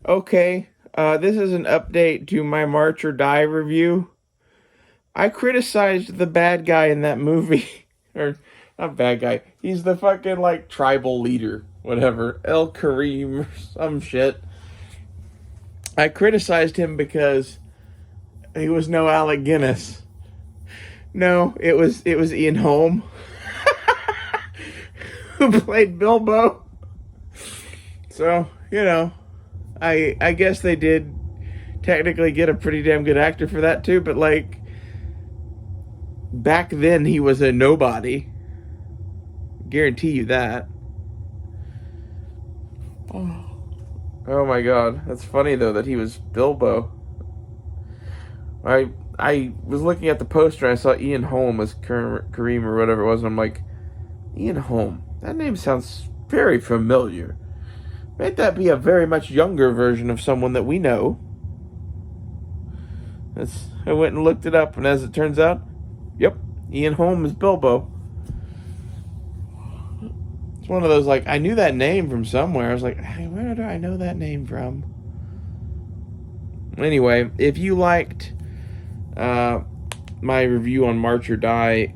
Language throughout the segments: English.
Okay, this is an update to my March or Die review. I criticized the bad guy in that movie. Or, not bad guy. He's the fucking, like, tribal leader. Whatever. El Kareem or some shit. I criticized him because he was no Alec Guinness. No, it was Ian Holm who played Bilbo. So, I guess they did technically get a pretty damn good actor for that too, but like back then he was a nobody. Guarantee you that. Oh my god, that's funny though that he was Bilbo. I was looking at the poster and I saw Ian Holm as Kareem or whatever it was, and I'm like, Ian Holm. That name sounds very familiar. Might that be a very much younger version of someone that we know? I went and looked it up, and as it turns out, yep, Ian Holm is Bilbo. It's one of those, like, I knew that name from somewhere. I was like, hey, where do I know that name from? Anyway, if you liked my review on March or Die,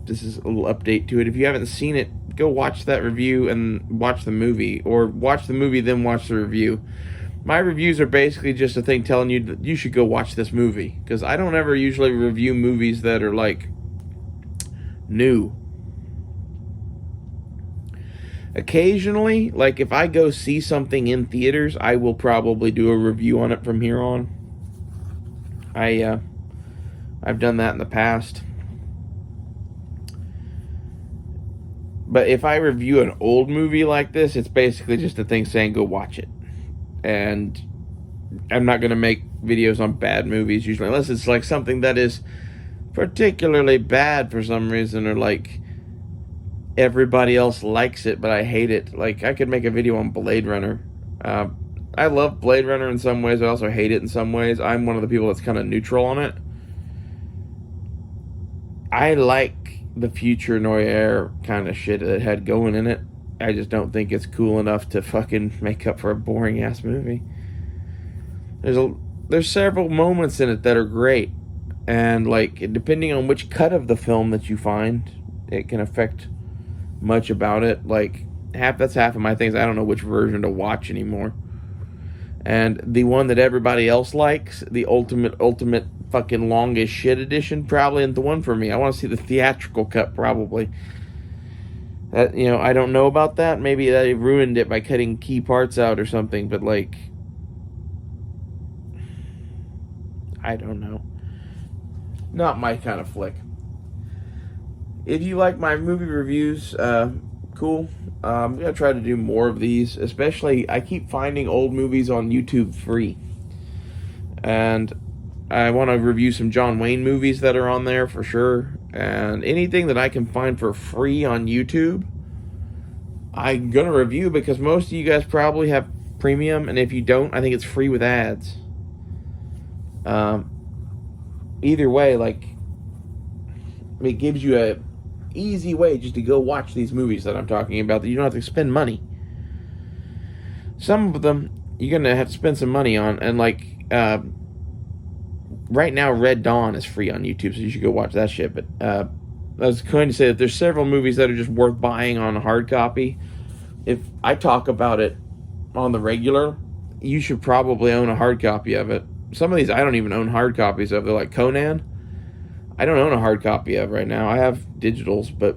this is a little update to it. If you haven't seen it, go watch that review and watch the movie, or watch the movie then watch the review. My reviews are basically just a thing telling you that you should go watch this movie, because I don't ever usually review movies that are like new. Occasionally, like if I go see something in theaters, I will probably do a review on it from here on. I've done that in the past. But if I review an old movie like this, it's basically just a thing saying go watch it. And I'm not going to make videos on bad movies usually, unless it's like something that is particularly bad for some reason, or like everybody else likes it but I hate it. Like I could make a video on Blade Runner. I love Blade Runner in some ways. I also hate it in some ways. I'm one of the people that's kind of neutral on it. I like the future noir kind of shit that it had going in it. I just don't think it's cool enough to fucking make up for a boring ass movie. There's several moments in it that are great, and like depending on which cut of the film that you find, it can affect much about it. Like that's half of my things. I don't know which version to watch anymore. And the one that everybody else likes, the ultimate fucking longest shit edition, probably isn't the one for me. I want to see the theatrical cut, probably. That, I don't know about that. Maybe they ruined it by cutting key parts out or something, but like, I don't know. Not my kind of flick. If you like my movie reviews, cool. I'm going to try to do more of these. Especially, I keep finding old movies on YouTube free. And I want to review some John Wayne movies that are on there for sure. And anything that I can find for free on YouTube, I'm going to review, because most of you guys probably have premium. And if you don't, I think it's free with ads. Either way, like, it gives you a easy way just to go watch these movies that I'm talking about, that you don't have to spend money. Some of them you're gonna have to spend some money on, and like right now Red Dawn is free on YouTube, so you should go watch that shit. But I was going to say that there's several movies that are just worth buying on a hard copy. If I talk about it on the regular, you should probably own a hard copy of it. Some of these I don't even own hard copies of. They're like Conan. I don't own a hard copy of right now. I have digitals, but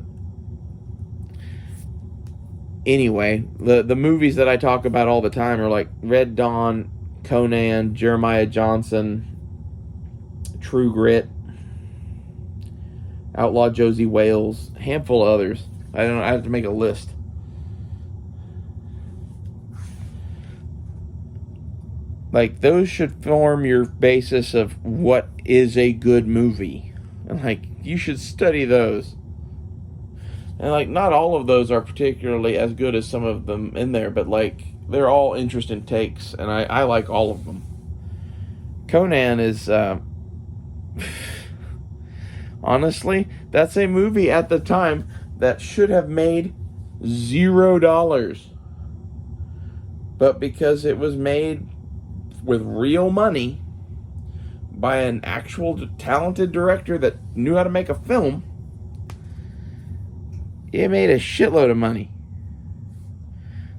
anyway, the movies that I talk about all the time are like Red Dawn, Conan, Jeremiah Johnson, True Grit, Outlaw Josie Wales, a handful of others. I have to make a list. Like, those should form your basis of what is a good movie. And like, you should study those. And like, not all of those are particularly as good as some of them in there, but like, they're all interesting takes, and I like all of them. Conan is honestly, that's a movie at the time that should have made $0, but because it was made with real money by an actual talented director that knew how to make a film, it made a shitload of money.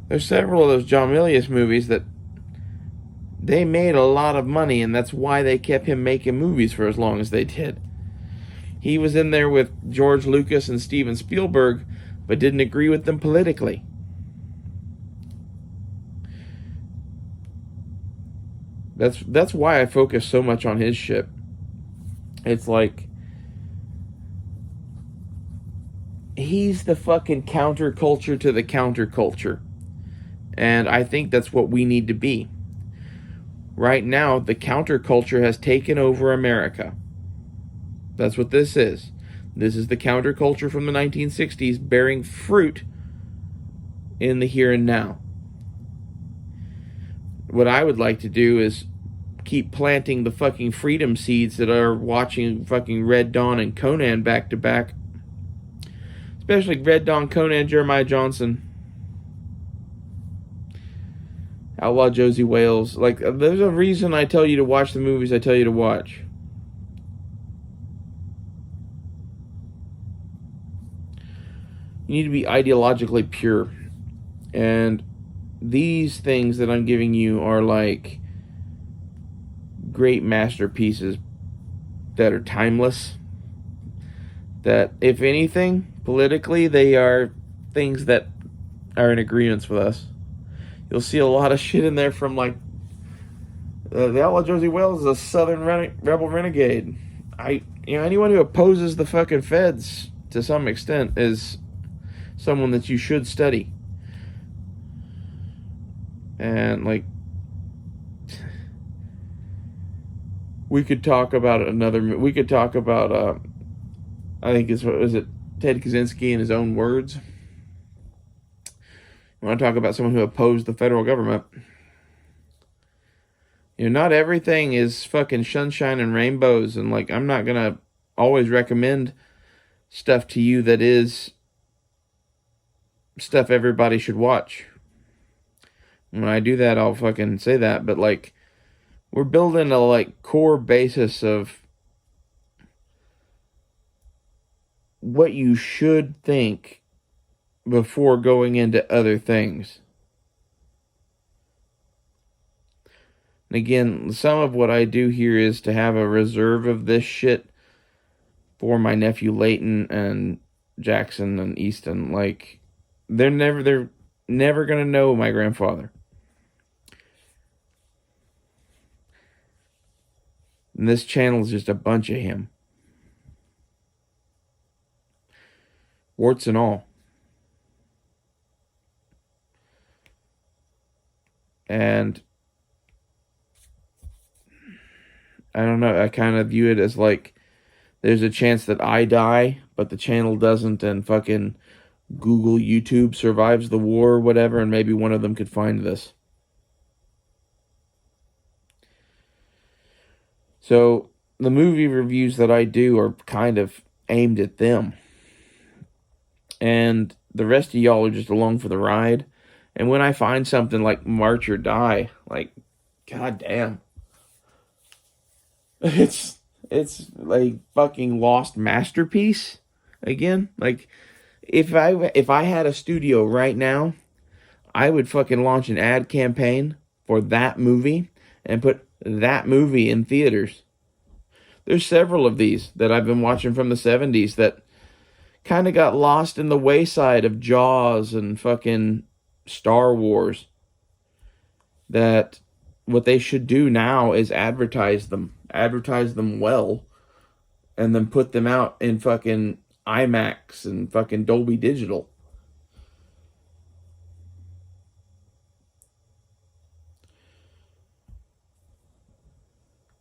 There's several of those John Milius movies that they made a lot of money, and that's why they kept him making movies for as long as they did. He was in there with George Lucas and Steven Spielberg, but didn't agree with them politically. That's why I focus so much on his shit. It's like, he's the fucking counterculture to the counterculture. And I think that's what we need to be. Right now, the counterculture has taken over America. That's what this is. This is the counterculture from the 1960s bearing fruit in the here and now. What I would like to do is keep planting the fucking freedom seeds that are watching fucking Red Dawn and Conan back to back. Especially Red Dawn, Conan, Jeremiah Johnson, Outlaw Josie Wales. Like, there's a reason I tell you to watch the movies I tell you to watch. You need to be ideologically pure. And these things that I'm giving you are like great masterpieces that are timeless. That, if anything, politically, they are things that are in agreement with us. You'll see a lot of shit in there from, like, the Outlaw Josie Wales is a Southern rebel renegade. Anyone who opposes the fucking feds to some extent is someone that you should study. And, like, we could talk about we could talk about, I think was it Ted Kaczynski in his own words? I want to talk about someone who opposed the federal government. Not everything is fucking sunshine and rainbows, and, like, I'm not gonna always recommend stuff to you that is stuff everybody should watch. When I do that, I'll fucking say that, but, like, we're building a, like, core basis of what you should think before going into other things. And again, some of what I do here is to have a reserve of this shit for my nephew Leighton and Jackson and Easton. Like, they're never gonna know my grandfather. And this channel is just a bunch of him. Warts and all. And I don't know, I kind of view it as like there's a chance that I die, but the channel doesn't, and fucking Google, YouTube survives the war or whatever, and maybe one of them could find this. So the movie reviews that I do are kind of aimed at them. And the rest of y'all are just along for the ride. And when I find something like March or Die, like, goddamn. It's like fucking lost masterpiece again. Like, if I had a studio right now, I would fucking launch an ad campaign for that movie and put that movie in theaters. There's several of these that I've been watching from the 70s that kind of got lost in the wayside of Jaws and fucking Star Wars. That what they should do now is advertise them well, and then put them out in fucking IMAX and fucking Dolby Digital.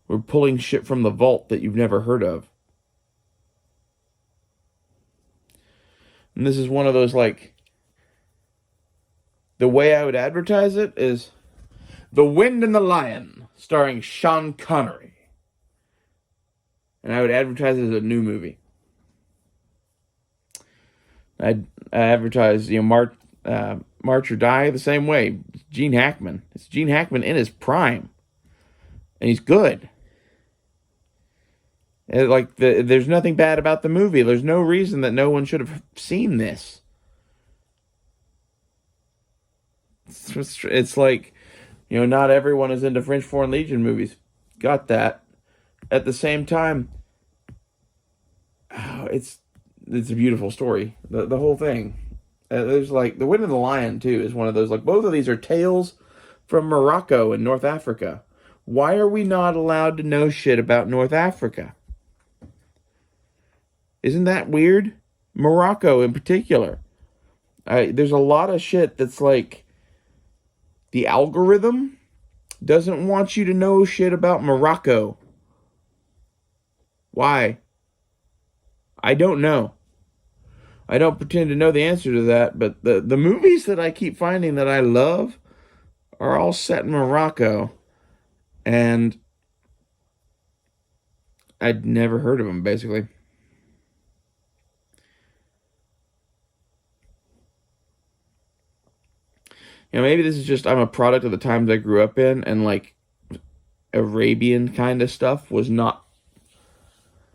We're pulling shit from the vault that you've never heard of. And this is one of those, like, the way I would advertise it is The Wind and the Lion, starring Sean Connery. And I would advertise it as a new movie. I'd advertise, March or Die the same way. Gene Hackman. It's Gene Hackman in his prime. and he's good. Like there's nothing bad about the movie. There's no reason that no one should have seen this. It's like, not everyone is into French Foreign Legion movies. Got that. At the same time, it's a beautiful story. The whole thing. There's like The Wind and the Lion too is one of those. Like both of these are tales from Morocco and North Africa. Why are we not allowed to know shit about North Africa? Isn't that weird? Morocco in particular. There's a lot of shit that's like the algorithm doesn't want you to know shit about Morocco. Why? I don't know. I don't pretend to know the answer to that, but the movies that I keep finding that I love are all set in Morocco. And I'd never heard of them, basically. Maybe this is just I'm a product of the times I grew up in, and like Arabian kind of stuff was not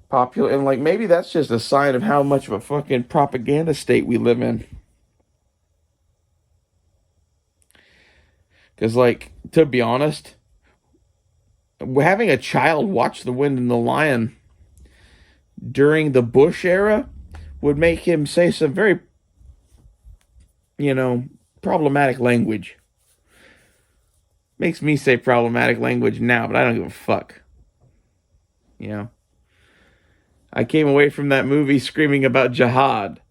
popular. And like maybe that's just a sign of how much of a fucking propaganda state we live in. Because like, to be honest, having a child watch The Wind and the Lion during the Bush era would make him say some very, problematic language. Makes me say problematic language now, but I don't give a fuck. I came away from that movie screaming about jihad.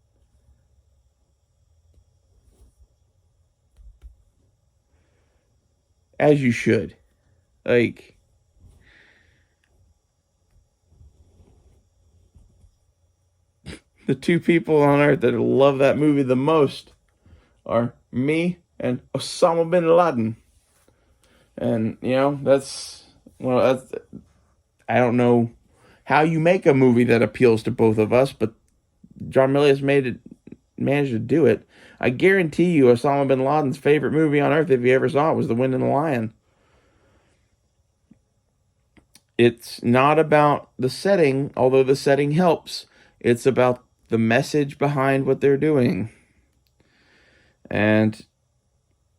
As you should. Like, the two people on earth that love that movie the most are me and Osama bin Laden. And, that's I don't know how you make a movie that appeals to both of us, but John Milius managed to do it. I guarantee you Osama bin Laden's favorite movie on earth, if he ever saw it, was The Wind and the Lion. It's not about the setting, although the setting helps. It's about the message behind what they're doing. And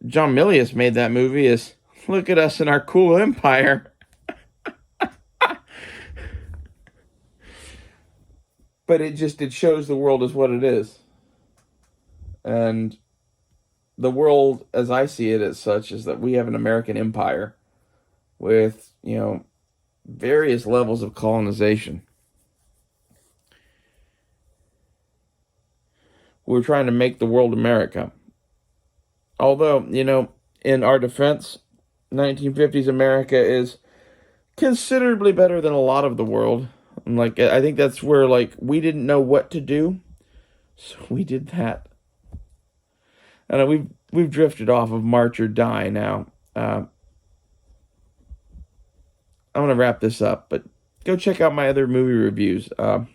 John Milius made that movie as, look at us in our cool empire. But it shows the world as what it is. And the world, as I see it as such, is that we have an American empire with, various levels of colonization. We're trying to make the world America. Although, in our defense, 1950s America is considerably better than a lot of the world. And like, I think that's where, like, we didn't know what to do, so we did that. And we've drifted off of March or Die now. I'm gonna wrap this up, but go check out my other movie reviews. I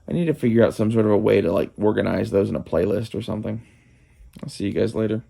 need to figure out some sort of a way to like organize those in a playlist or something. I'll see you guys later.